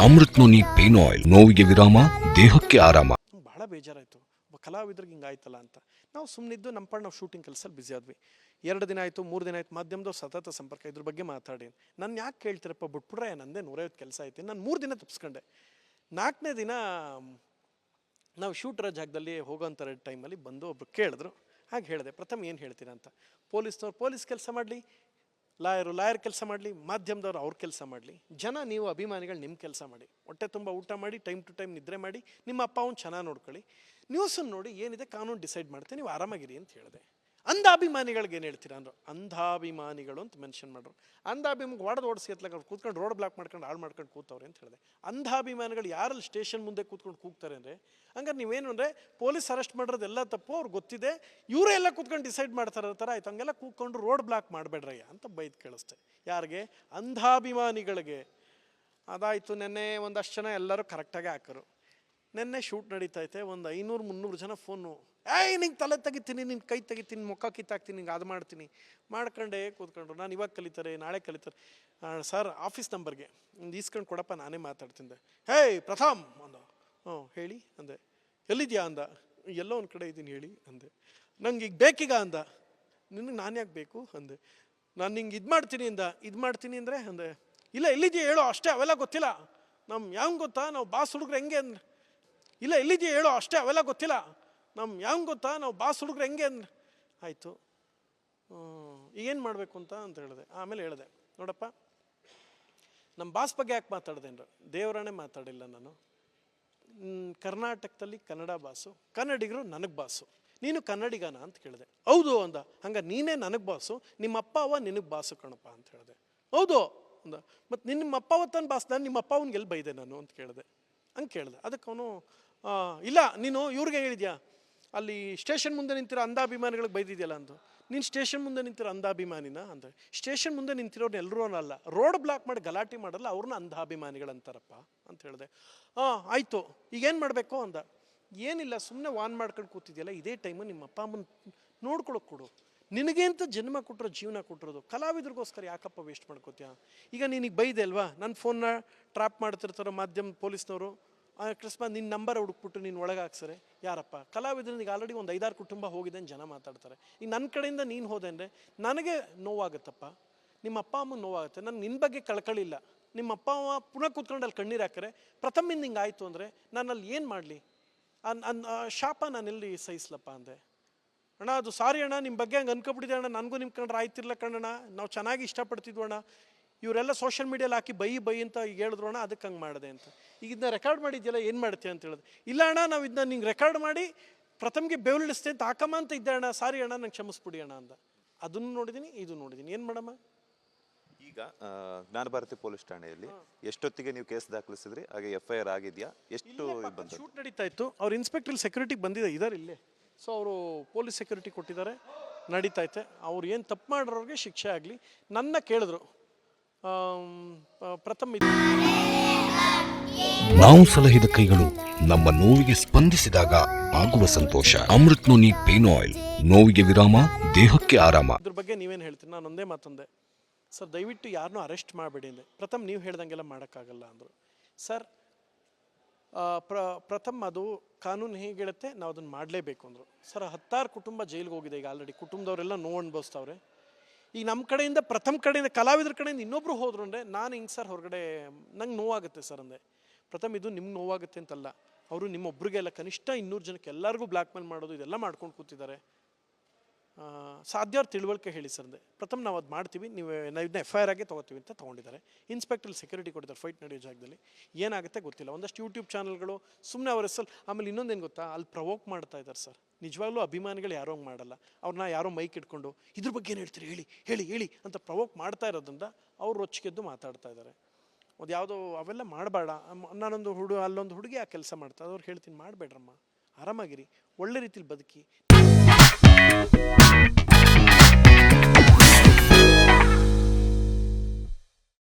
Amrit noni pain oil, ನೋವಿಗೆ ವಿರಾಮ, ದೇಹಕ್ಕೆ ಆರಾಮ. ಭಾಳ ಬೇಜಾರಾಯಿತು, ಒಬ್ಬ ಕಲಾವಿದ್ರಿಗೆ ಹಿಂಗಾಯ್ತಲ್ಲ ಅಂತ. ನಾವು ಸುಮ್ಮನಿದ್ದು ನಮ್ಮ ಪಾಡು ನಾವು ಶೂಟಿಂಗ್ ಕೆಲಸದಲ್ಲಿ ಬ್ಯುಸಿ ಆದ್ವಿ. 2 ದಿನ ಆಯಿತು, 3 ದಿನ ಆಯಿತು, ಮಾಧ್ಯಮದವ್ರು ಸತತ ಸಂಪರ್ಕ ಇದ್ರ ಬಗ್ಗೆ ಮಾತಾಡಿ. ನಾನು ಯಾಕೆ ಕೇಳ್ತೀರಪ್ಪ ಬಿಟ್ಬಿಡ್ರೆ, ನಂದೇ 150 ಕೆಲಸ ಐತಿ. ನಾನು 3 ದಿನ ತಪ್ಪಿಸ್ಕೊಂಡೆ. 4ನೇ ದಿನ ನಾವು ಶೂಟ್ರ ಜಾಗದಲ್ಲಿ ಹೋಗೋಂಥ ಟೈಮಲ್ಲಿ ಬಂದು ಒಬ್ರು ಕೇಳಿದ್ರು. ಹಾಗೆ ಹೇಳಿದೆ, ಪ್ರಥಮ್ ಏನು ಹೇಳ್ತೀರಾ ಅಂತ. ಪೊಲೀಸ್ನವ್ರು ಪೊಲೀಸ್ ಕೆಲಸ ಮಾಡಲಿ, ಲಾಯರ್ ಕೆಲಸ ಮಾಡಲಿ, ಮಾಧ್ಯಮದವ್ರು ಅವ್ರ ಕೆಲಸ ಮಾಡಲಿ, ಜನ ನೀವು ಅಭಿಮಾನಿಗಳು ನಿಮ್ಮ ಕೆಲಸ ಮಾಡಿ, ಹೊಟ್ಟೆ ತುಂಬ ಊಟ ಮಾಡಿ, ಟೈಮ್ ಟು ಟೈಮ್ ನಿದ್ರೆ ಮಾಡಿ, ನಿಮ್ಮ ಅಪ್ಪ ಅವ್ನು ಚೆನ್ನಾಗಿ ನೋಡ್ಕೊಳ್ಳಿ, ನ್ಯೂಸನ್ನು ನೋಡಿ ಏನಿದೆ ಕಾನೂನು ಡಿಸೈಡ್ ಮಾಡ್ತೀನಿ, ನೀವು ಆರಾಮಾಗಿರಿ ಅಂತ ಹೇಳಿದೆ. ಅಂಧಾಭಿಮಾನಿಗಳಿಗೆ ಏನು ಹೇಳ್ತೀರಾ ಅಂದರು. ಅಂಧಾಭಿಮಾನಿಗಳು ಅಂತ ಮೆನ್ಷನ್ ಮಾಡ್ರು. ಅಂಧಾಭಿಮಾನಿಗೆ ಓಡಿಸಿ ಎತ್ತಲಾಗ ಕೂತ್ಕೊಂಡು ರೋಡ್ ಬ್ಲಾಕ್ ಮಾಡ್ಕೊಂಡು ಹಾಳು ಮಾಡ್ಕೊಂಡು ಕೂತವ್ರೆ ಅಂತ ಹೇಳಿದೆ. ಅಂಧಾಭಿಮಾನಿಗಳು ಯಾರಲ್ಲಿ ಸ್ಟೇಷನ್ ಮುಂದೆ ಕೂತ್ಕೊಂಡು ಕೂಗ್ತಾರೆ ಅಂದರೆ, ಹಂಗಾರೆ ನೀವೇನು ಅಂದರೆ ಪೊಲೀಸ್ ಅರೆಸ್ಟ್ ಮಾಡೋದೆಲ್ಲ ತಪ್ಪು, ಅವ್ರಿಗೆ ಗೊತ್ತಿದೆ, ಇವರೇ ಎಲ್ಲ ಕೂತ್ಕೊಂಡು ಡಿಸೈಡ್ ಮಾಡ್ತಾರೆ ಥರ ಆಯ್ತು. ಹಂಗೆಲ್ಲ ಕೂತ್ಕೊಂಡು ರೋಡ್ ಬ್ಲಾಕ್ ಮಾಡಬೇಡ್ರಯ್ಯ ಅಂತ ಬೈದು ಕೇಳಿಸ್ತೆ. ಯಾರಿಗೆ? ಅಂಧಾಭಿಮಾನಿಗಳಿಗೆ. ಅದಾಯಿತು. ನೆನ್ನೆ ಒಂದಷ್ಟು ಜನ ಎಲ್ಲರೂ ಕರೆಕ್ಟಾಗಿ ಹಾಕರು. ನೆನ್ನೆ ಶೂಟ್ ನಡೀತೈತೆ, ಒಂದು 500-300 ಜನ ಫೋನು, ನಿಂಗೆ ತಲೆ ತೆಗಿತೀನಿ, ನಿನ್ನ ಕೈ ತೆಗಿತೀನಿ, ಮುಖ ಕಿತ್ತಾಕ್ತೀನಿ, ನಿಂಗೆ ಅದು ಮಾಡ್ತೀನಿ ಮಾಡ್ಕೊಂಡೇ ಕೂತ್ಕೊಂಡ್ರು. ನಾನು ಇವಾಗ ಕಲಿತಾರೆ, ನಾಳೆ ಕಲಿತಾರೆ. ಸರ್ ಆಫೀಸ್ ನಂಬರ್ಗೆ ಒಂದು ಈಸ್ಕೊಂಡು ಕೊಡಪ್ಪ, ನಾನೇ ಮಾತಾಡ್ತಿದ್ದೆ. ಪ್ರಥಮ್ ಅಂದ. ಹೇಳಿ ಅಂದೆ. ಎಲ್ಲಿದ್ಯಾ ಅಂದ. ಎಲ್ಲೋ ಒಂದು ಕಡೆ ಇದ್ದೀನಿ ಹೇಳಿ ಅಂದೆ. ನಂಗೆ ಈಗ ಬೇಕೀಗ ಅಂದ. ನಿನಗೆ ನಾನು ಯಾಕೆ ಬೇಕು ಅಂದೆ. ನಾನು ನಿಂಗೆ ಇದು ಮಾಡ್ತೀನಿ ಅಂದ. ಇದು ಮಾಡ್ತೀನಿ ಅಂದರೆ ಅಂದೆ. ಇಲ್ಲ ಎಲ್ಲಿದೆಯಾ ಹೇಳೋ ಅಷ್ಟೇ, ಅವೆಲ್ಲ ಗೊತ್ತಿಲ್ಲ. ಹೆಂಗೆ ಗೊತ್ತಾ ನಾವು ಬಾಸ್ ಹುಡುಗ್ರು ಹೆಂಗೆ ಅಂದ್ರೆ. ಇಲ್ಲ ಎಲ್ಲಿದೆಯಾ ಹೇಳೋ ಅಷ್ಟೇ, ಅವೆಲ್ಲ ಗೊತ್ತಿಲ್ಲ. ಹೆಂಗೆ ಗೊತ್ತಾ ನಾವು ಬಾಸ್ ಹುಡುಗ್ರು ಹೆಂಗೆ ಅಂದ್ರೆ. ಆಯಿತು, ಈಗೇನು ಮಾಡಬೇಕು ಅಂತ ಹೇಳಿದೆ. ಆಮೇಲೆ ಹೇಳಿದೆ, ನೋಡಪ್ಪ ನಮ್ಮ ಬಾಸ್ ಬಗ್ಗೆ ಯಾಕೆ ಮಾತಾಡಿದೆ ಅಂದ್ರೆ, ದೇವರಾಣೆ ಮಾತಾಡಿಲ್ಲ ನಾನು. ಕರ್ನಾಟಕದಲ್ಲಿ ಕನ್ನಡ ಬಾಸು, ಕನ್ನಡಿಗರು ನನಗೆ ಬಾಸು, ನೀನು ಕನ್ನಡಿಗನ ಅಂತ ಕೇಳಿದೆ. ಹೌದು ಅಂದ. ಹಂಗೆ ನೀನೇ ನನಗೆ ಬಾಸು, ನಿಮ್ಮ ಅಪ್ಪ ಅವ್ವ ನಿನಗೆ ಬಾಸು ಕಣಪ್ಪ ಅಂತ ಹೇಳಿದೆ. ಹೌದು ಅಂದ. ಮತ್ತು ನಿಮ್ಮ ಅಪ್ಪ ಅವತ್ತನ ಬಾಸ್, ನಾನು ನಿಮ್ಮ ಅಪ್ಪ ಅವ್ನಿಗೆ ಎಲ್ಲಿ ಬೈದೆ ನಾನು ಅಂತ ಕೇಳಿದೆ. ಹಂಗೆ ಕೇಳಿದೆ. ಅದಕ್ಕೆ ಅವನು, ಇಲ್ಲ ನೀನು ಇವ್ರಿಗೆ ಹೇಳಿದ್ಯಾ, ಅಲ್ಲಿ ಸ್ಟೇಷನ್ ಮುಂದೆ ನಿಂತಿರೋ ಅಂಧಾಭಿಮಾನಿಗಳಿಗೆ ಬೈದಿದೆಯಲ್ಲ ಅಂದು. ನೀನು ಸ್ಟೇಷನ್ ಮುಂದೆ ನಿಂತಿರೋ ಅಂಧಾಭಿಮಾನಿನ ಅಂದರೆ, ಸ್ಟೇಷನ್ ಮುಂದೆ ನಿಂತಿರೋರು ಎಲ್ಲರೂ ಅಲ್ಲ, ರೋಡ್ ಬ್ಲಾಕ್ ಮಾಡಿ ಗಲಾಟೆ ಮಾಡಲ್ಲ ಅವ್ರನ್ನ ಅಂಧಾಭಿಮಾನಿಗಳಂತಾರಪ್ಪ ಅಂತ ಹೇಳಿದೆ. ಆಯಿತು, ಈಗೇನು ಮಾಡಬೇಕು ಅಂದ. ಏನಿಲ್ಲ, ಸುಮ್ಮನೆ ವಾನ್ ಮಾಡ್ಕೊಂಡು ಕೂತಿದ್ಯಲ್ಲ, ಇದೇ ಟೈಮು ನಿಮ್ಮ ಅಪ್ಪ ಅಮ್ಮನ ನೋಡ್ಕೊಳಕ್ಕೆ ಕೊಡು. ನಿನಗೆ ಅಂತ ಜನ್ಮ ಕೊಟ್ಟರು, ಜೀವನ ಕೊಟ್ಟಿರೋದು, ಕಲಾವಿದ್ರಿಗೋಸ್ಕರ ಯಾಕಪ್ಪ ವೇಸ್ಟ್ ಮಾಡ್ಕೋತೀಯ. ಈಗ ನೀನಿಗೆ ಬೈದೆ ಅಲ್ವಾ, ನನ್ನ ಫೋನ್ನ ಟ್ರ್ಯಾಪ್ ಮಾಡ್ತಿರ್ತಾರೋ ಮಾಧ್ಯಮ ಪೊಲೀಸ್ನವರು, ಅಕಸ್ಮಾತ್ ನಿನ್ನ ನಂಬರ್ ಹುಡುಕ್ಬಿಟ್ಟು ನೀನು ಒಳಗೆ ಹಾಕ್ಸರೆ ಯಾರಪ್ಪ. ಕಲಾವಿದ್ರಿಗೆ ಆಲ್ರೆಡಿ ಒಂದು 5-6 ಕುಟುಂಬ ಹೋಗಿದೆ ಅಂತ ಜನ ಮಾತಾಡ್ತಾರೆ. ಈಗ ನನ್ನ ಕಡೆಯಿಂದ ನೀನು ಹೋದೆ ಅಂದರೆ ನನಗೆ ನೋವಾಗುತ್ತಪ್ಪ, ನಿಮ್ಮ ಅಪ್ಪ ಅಮ್ಮ ನೋವಾಗುತ್ತೆ. ನಾನು ನಿನ್ನ ಬಗ್ಗೆ ಕಳ್ಕೊಳ್ಳಿಲ್ಲ. ನಿಮ್ಮ ಅಪ್ಪ ಅಮ್ಮ ಪುನಃ ಕೂತ್ಕೊಂಡು ಅಲ್ಲಿ ಕಣ್ಣೀರು ಹಾಕರೆ, ಪ್ರಥಮಿಂದ ಹಿಂಗೆ ಆಯಿತು ಅಂದರೆ ನಾನು ಅಲ್ಲಿ ಏನು ಮಾಡಲಿ, ಶಾಪ ನಾನೆಲ್ಲಿ ಸಹಿಸ್ಲಪ್ಪ ಅಂದೆ. ಅಣ್ಣ ಅದು ಸಾರಿ ಅಣ್ಣ, ನಿಮ್ಮ ಬಗ್ಗೆ ಹಂಗೆ ಅನ್ಕೊಬಿಟ್ಟಿದೆ ಅಣ್ಣ, ನನಗೂ ನಿಮ್ಮ ಕಂಡ್ರೆ ಆಯ್ತಿರ್ಲ ಕಣ್ಣಣ್ಣ, ನಾವು ಚೆನ್ನಾಗಿ ಇಷ್ಟಪಡ್ತಿದ್ವು ಅಣ್ಣ, ಇವರೆಲ್ಲ ಸೋಷಿಯಲ್ ಮೀಡಿಯಲ್ಲಿ ಹಾಕಿ ಬೈ ಅಂತ ಈಗ ಹೇಳಿದ್ರು ಅಣ್ಣ, ಅದಕ್ಕೆ ಹಂಗೆ ಮಾಡಿದೆ ಅಂತ. ಈಗ ಇದನ್ನ ರೆಕಾರ್ಡ್ ಮಾಡಿದ್ಯಲ್ಲ, ಏನು ಮಾಡ್ತೀಯ ಅಂತ ಹೇಳಿದೆ. ಇಲ್ಲ ಅಣ್ಣ, ನಾವು ಇದನ್ನ ನಿಂಗೆ ರೆಕಾರ್ಡ್ ಮಾಡಿ ಪ್ರಥಮ್ಗೆ ಬೆವಲಿಡಿಸ್ತೆ ಅಂತ ಹಾಕಮ್ಮ ಅಂತ ಇದ್ದೆ ಅಣ್ಣ, ಸಾರಿ ಅಣ್ಣ ನಂಗೆ ಕ್ಷಮಿಸ್ಬಿಡಿ ಅಣ್ಣ ಅಂದ. ಅದನ್ನು ನೋಡಿದ್ದೀನಿ, ಇದು ನೋಡಿದ್ದೀನಿ, ಏನು ಮಾಡಮ್ಮ. ಈಗ ಜ್ಞಾನ ಭಾರತಿ ಪೊಲೀಸ್ ಠಾಣೆಯಲ್ಲಿ ಎಷ್ಟೊತ್ತಿಗೆ ನೀವು ಕೇಸ್ ದಾಖಲಿಸಿದ್ರಿ, ಹಾಗೆ FIR ಆಗಿದೆಯಾ, ಎಷ್ಟು ಬಂತು? ಶೂಟ್ ನಡೀತಾ ಇತ್ತು, ಅವ್ರು ಇನ್ಸ್ಪೆಕ್ಟರ್ ಸೆಕ್ಯೂರಿಟಿಗೆ ಬಂದಿದೆ, ಇದ್ದಾರೆ ಇಲ್ಲೇ. ಸೊ ಅವರು ಪೊಲೀಸ್ ಸೆಕ್ಯೂರಿಟಿ ಕೊಟ್ಟಿದ್ದಾರೆ, ನಡೀತೈತೆ. ಅವ್ರು ಏನು ತಪ್ಪು ಮಾಡೋರಿಗೆ ಶಿಕ್ಷೆ ಆಗಲಿ. ನನ್ನ ಕೇಳಿದ್ರು, ಪ್ರಥಮ್ ನಾವು ಸಲಹಿದ ಕೈಗಳು ನಮ್ಮ ನೋವಿಗೆ ಸ್ಪಂದಿಸಿದಾಗ ಆಗುವ ಸಂತೋಷ. ಅಮೃತ್ ನೋನಿ ಪೇನ್ ಆಯಿಲ್, ನೋವಿಗೆ ವಿರಾಮ, ದೇಹಕ್ಕೆ ಆರಾಮ. ಇದ್ರ ಬಗ್ಗೆ ನೀವೇನು ಹೇಳ್ತೀನಿ. ನಾನು ಒಂದೇ ಮಾತೊಂದೆ, ಸರ್ ದಯವಿಟ್ಟು ಯಾರನ್ನೂ ಅರೆಸ್ಟ್ ಮಾಡಬೇಡಿ ಅಂದೆ. ಪ್ರಥಮ್ ನೀವು ಹೇಳ್ದಂಗೆಲ್ಲ ಮಾಡೋಕ್ಕಾಗಲ್ಲ ಅಂದರು. ಸರ್ ಪ್ರಥಮ್ ಅದು ಕಾನೂನು ಹೇಗೆ ಹೇಳುತ್ತೆ, ನಾವು ಅದನ್ನು ಮಾಡಲೇಬೇಕು ಅಂದರು. ಸರ್ 10 ಕುಟುಂಬ ಜೈಲಿಗೆ ಹೋಗಿದೆ ಈಗ ಆಲ್ರೆಡಿ, ಕುಟುಂಬದವರೆಲ್ಲ ನೋವು ಅನುಭವಿಸ್ತವ್ರೆ. ಈಗ ನಮ್ಮ ಕಡೆಯಿಂದ, ಪ್ರಥಮ್ ಕಡೆಯಿಂದ, ಕಲಾವಿದ್ರ ಕಡೆಯಿಂದ ಇನ್ನೊಬ್ರು ಹೋದ್ರು ಅಂದರೆ ನಾನು ಹಿಂಗೆ ಸರ್ ಹೊರಗಡೆ ನಂಗೆ ನೋವಾಗುತ್ತೆ ಸರ್ ಅಂದೆ. ಪ್ರಥಮ್ ಇದು ನಿಮ್ಗೆ ನೋವಾಗುತ್ತೆ ಅಂತಲ್ಲ, ಅವರು ನಿಮ್ಮೊಬ್ರಿಗೆ ಎಲ್ಲ ಕನಿಷ್ಠ 200 ಜನಕ್ಕೆ ಎಲ್ಲರಿಗೂ ಬ್ಲ್ಯಾಕ್ ಮೇಲ್ ಮಾಡೋದು, ಇದೆಲ್ಲ ಮಾಡ್ಕೊಂಡು ಕೂತಿದ್ದಾರೆ. ಸಾಧ್ಯ ಅವ್ರು ತಿಳುವಳಿಕೆ ಹೇಳಿ ಸರ್ ಅಂದೆ. ಪ್ರಥಮ್ ನಾವು ಅದು ಮಾಡ್ತೀವಿ, ನಾವು ಇದನ್ನ FIR ಆಗಿ ತೊಗೋತೀವಿ ಅಂತ ತೊಗೊಂಡಿದ್ದಾರೆ. ಇನ್ಸ್ಪೆಕ್ಟರ್ ಸೆಕ್ಯೂರಿಟಿ ಕೊಟ್ಟಿದ್ದಾರೆ ಫೈಟ್ ನಡೆಯೋ ಜಾಗದಲ್ಲಿ. ಏನಾಗುತ್ತೆ ಗೊತ್ತಿಲ್ಲ. ಒಂದಷ್ಟು ಯೂಟ್ಯೂಬ್ ಚಾನಲ್ಗಳು ಸುಮ್ಮನೆ ಅವ್ರ ಹೆಸರು. ಆಮೇಲೆ ಇನ್ನೊಂದೇನು ಗೊತ್ತಾ, ಅಲ್ಲಿ ಪ್ರವೋಕ್ ಮಾಡ್ತಾ ಇದ್ದಾರೆ ಸರ್. ನಿಜವಾಗ್ಲೂ ಅಭಿಮಾನಿಗಳು ಯಾರೋ ಹಂಗೆ ಮಾಡಲ್ಲ. ಅವ್ರನ್ನ ಯಾರೋ ಮೈಕ್ ಇಟ್ಕೊಂಡು ಇದ್ರ ಬಗ್ಗೆ ಏನು ಹೇಳ್ತೀರಿ, ಹೇಳಿ ಹೇಳಿ ಹೇಳಿ ಅಂತ ಪ್ರವೋಕ್ ಮಾಡ್ತಾ ಇರೋದ್ರಿಂದ ಅವ್ರು ರೊಚ್ಚಿಗೆದ್ದು ಮಾತಾಡ್ತಾ ಇದ್ದಾರೆ. ಅದು ಯಾವುದೋ ಅವೆಲ್ಲ ಮಾಡಬೇಡ. ನಾನೊಂದು ಅಲ್ಲೊಂದು ಹುಡುಗಿ ಆ ಕೆಲಸ ಮಾಡ್ತಾ, ಅವ್ರು ಹೇಳ್ತೀನಿ ಮಾಡಬೇಡ್ರಮ್ಮ, ಆರಾಮಾಗಿರಿ, ಒಳ್ಳೆ ರೀತಿಲಿ ಬದುಕಿ.